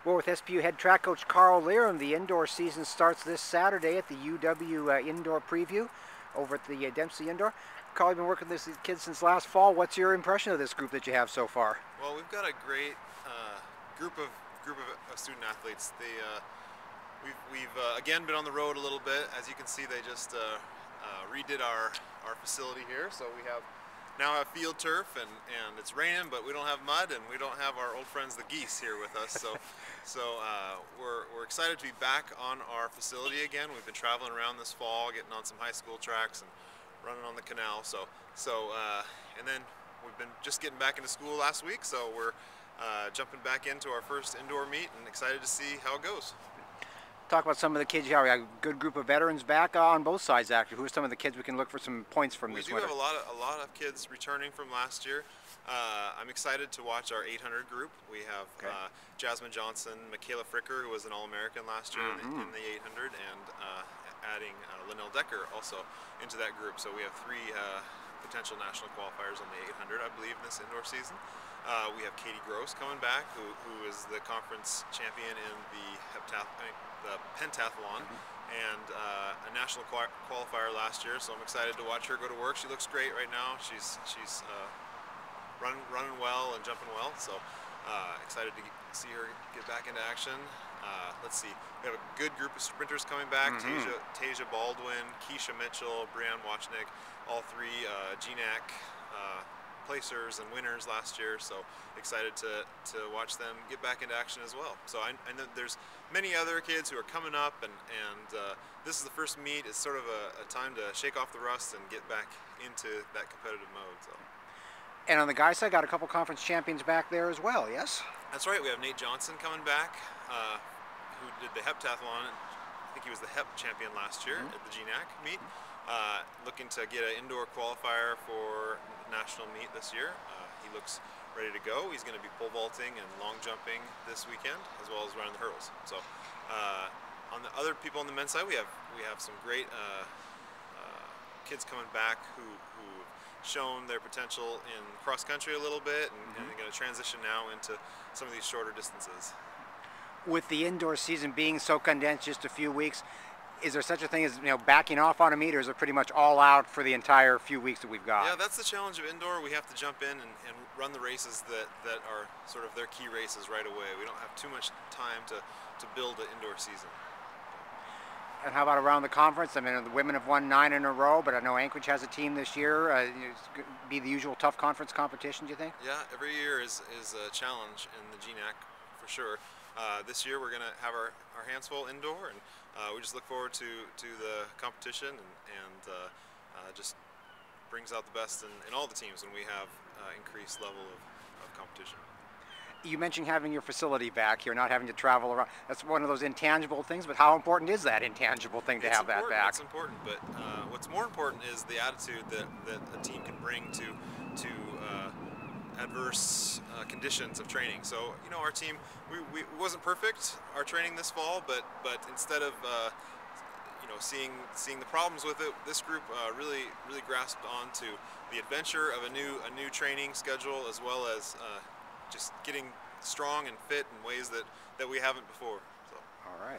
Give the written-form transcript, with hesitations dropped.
Well, with SPU head track coach Karl Lerum, the indoor season starts this Saturday at the UW Indoor Preview over at the Dempsey Indoor. Karl, you've been working with these kids since last fall. What's your impression of this group that you have so far? Well, we've got a great group of student athletes. We've again been on the road a little bit. As you can see, they just redid our facility here, so we now have field turf, and it's raining, but we don't have mud, and we don't have our old friends the geese here with us. So we're excited to be back on our facility again. We've been traveling around this fall, getting on some high school tracks and running on the canal. And then we've been just getting back into school last week, so we're jumping back into our first indoor meet and excited to see how it goes. Talk about some of the kids. Yeah, we have a good group of veterans back on both sides. Actually, who are some of the kids we can look for some points from this winter? We do have a lot of kids returning from last year. I'm excited to watch our 800 group. We have Jasmine Johnson, Michaela Fricker, who was an All-American last year in the 800, and adding Linnell Decker also into that group. So we have three potential national qualifiers on the 800, I believe, this indoor season. We have Katie Gross coming back, who is the conference champion in the pentathlon, and a national qualifier last year. So I'm excited to watch her go to work. She looks great right now. She's running well and jumping well. So excited to see her get back into action. Let's see, we have a good group of sprinters coming back. Tasia Baldwin, Keisha Mitchell, Brianne Wachnick, all three GNAC placers and winners last year, so excited to watch them get back into action as well. So I know there's many other kids who are coming up, and this is the first meet. It's sort of a time to shake off the rust and get back into that competitive mode. So. And on the guys' side, got a couple conference champions back there as well, yes? That's right. We have Nate Johnson coming back, who did the heptathlon. I think he was the hep champion last year at the GNAC meet. Looking to get an indoor qualifier for the national meet this year. He looks ready to go. He's going to be pole vaulting and long jumping this weekend, as well as running the hurdles. So on the other people on the men's side, we have some great kids coming back who've shown their potential in cross country a little bit, and they're going to transition now into some of these shorter distances. With the indoor season being so condensed, just a few weeks, is there such a thing as backing off on a meet, or is it pretty much all out for the entire few weeks that we've got? Yeah, that's the challenge of indoor. We have to jump in and run the races that are sort of their key races right away. We don't have too much time to build an indoor season. And how about around the conference? I mean, the women have won 9 in a row, but I know Anchorage has a team this year. It's going to be the usual tough conference competition, do you think? Yeah, every year is a challenge in the GNAC for sure. This year we're going to have our hands full indoor, and we just look forward to the competition, and just brings out the best in all the teams when we have increased level of competition. You mentioned having your facility back here, not having to travel around. That's one of those intangible things, but how important is that intangible thing to have that back? It's important, but what's more important is the attitude that a team can bring to adverse conditions of training. So our team, we wasn't perfect, our training this fall, but instead of seeing the problems with it, this group really grasped onto the adventure of a new training schedule, as well as just getting strong and fit in ways that we haven't before. So. All right.